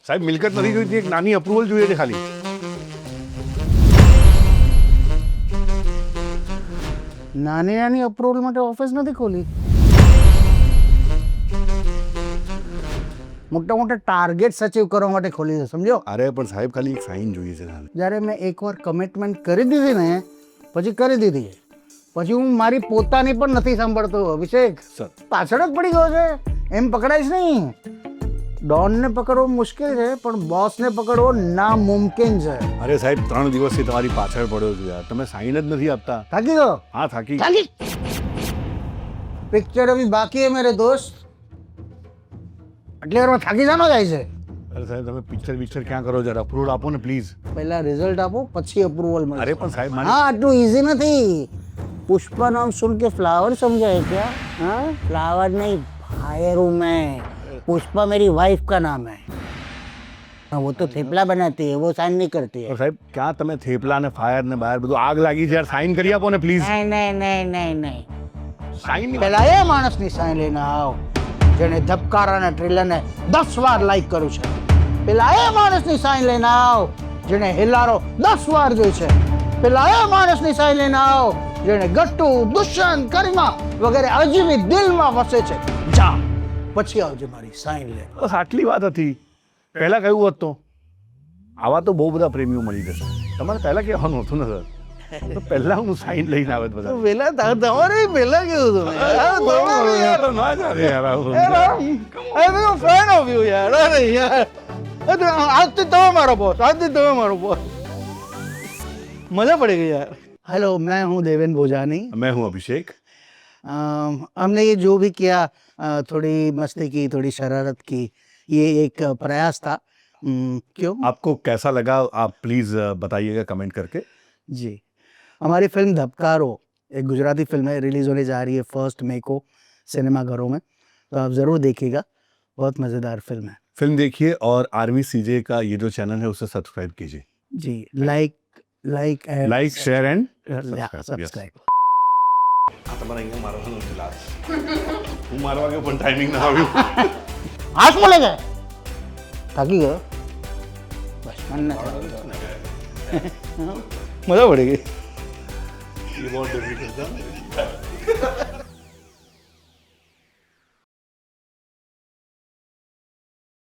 સાહેબ મિલકત નથી જોઈતી, એક નાની અપ્રુવલ જોઈએ છે ખાલી. નાની નાની અપ્રુવલ માટે ઓફિસ નથી ખોલી. મોટા મોટા ટાર્ગેટ અચીવ કરવા માટે ખોલી છે, સમજો. અરે પણ સાહેબ ખાલી એક સાઇન જોઈએ છે. જ્યારે મેં એકવાર કમિટમેન્ટ કરી દીધી ને પછી કરી દીધી, પછી હું મારી પોતાની પણ નથી સાંભળતો. અભિષેક સર પાછળ જ પડી ગયો છે, એમ પકડાઈશ નહીં. ડોનને પકડવો મુશ્કેલ છે પણ બોસને પકડવો નામુમકિન છે. અરે સાહેબ 3 દિવસથી તમારી પાછળ પડ્યો છું યાર, તમે સાઇન જ નથી આપતા. થાકી ગયો? હા થાકી. પિક્ચર અભી બાકી હે મેરે દોસ્ત. એટલે થાકી જાનો જાય છે. અરે સાહેબ તમે પિક્ચર ક્યાં કરો જરા, અપ્રુવલ આપો ને પ્લીઝ. પહેલા રિઝલ્ટ આપો પછી અપ્રુવલ મળે. અરે પણ સાહેબ हाँ आटू इजी नहीं. पुष्पा नाम सुन के फ्लावर समझा है क्या? हाँ फ्लावर नहीं, फायर हूँ मैं. पुष्पा मेरी वाइफ का नाम है. हाँ वो तो थेपला बनाती है, वो साइन नहीं करती है. સાહેબ ક્યાં તમે થેપલા ને ફાયર ને બહાર બધું આગ લાગી છે યાર, સાઇન કરી આપો ને પ્લીઝ. नहीं नहीं नहीं नहीं नहीं. સાઇન પહેલા એ માણસની સાઈન લઈને આવો જેણે ધબકારાના ટ્રેલરને 10 વાર લાઈક કર્યું છે. પહેલા એ માણસની સાઈન લઈને આવો જેણે હેલારો 10 વાર જોઈ છે. પહેલા એ માણસની સાઈન લઈને આવો જેણે ગટ્ટુ, દુષ્યંત, કરિમા વગેરે અજીબી દિલમાં વસે છે. જા પછી આવજે મારી સાઈન લે. બસ આટલી વાત હતી. પહેલા કયું હોત તો આવા તો બહુ બધા પ્રેમીઓ મળી જશે. તમારે પહેલા કહેવાનું હતું ને સર, તો પહેલા હું સાઇન લઈને આવત બધા. પહેલા તમારે પહેલા કેવું હતું ના જ અરે યાર આવું. ફેન ઓફ યુ યાર. અરે યાર આજથી તમે મારો બોસ, આજથી તમે મારો બોસ. मजा पड़ेगा यार. हेलो, मैं हूँ देवेंद्र भोजानी. मैं हूँ अभिषेक. हमने ये जो भी किया, थोड़ी मस्ती की, थोड़ी शरारत की, ये एक प्रयास था. क्यों? आपको कैसा लगा आप प्लीज बताइएगा कमेंट करके. जी, हमारी फिल्म धबकारो एक गुजराती फिल्म है, रिलीज होने जा रही है 1 मई को सिनेमाघरों में, तो आप ज़रूर देखिएगा. बहुत मज़ेदार फिल्म है. फिल्म देखिए और आरवी सीजे का ये जो चैनल है उसे सब्सक्राइब कीजिए. जी, लाइक शेयर एंड सब्सक्राइब. તમારે અહીંયા મારવાનો છે લાસ્ટ. હું મારવા ગયો પણ ટાઈમિંગ ના આવ્યું. हाथ में लगा थाकी गयो बस मन ना मजा पड़ेगी. ये बहुत डिफिकल्ट था.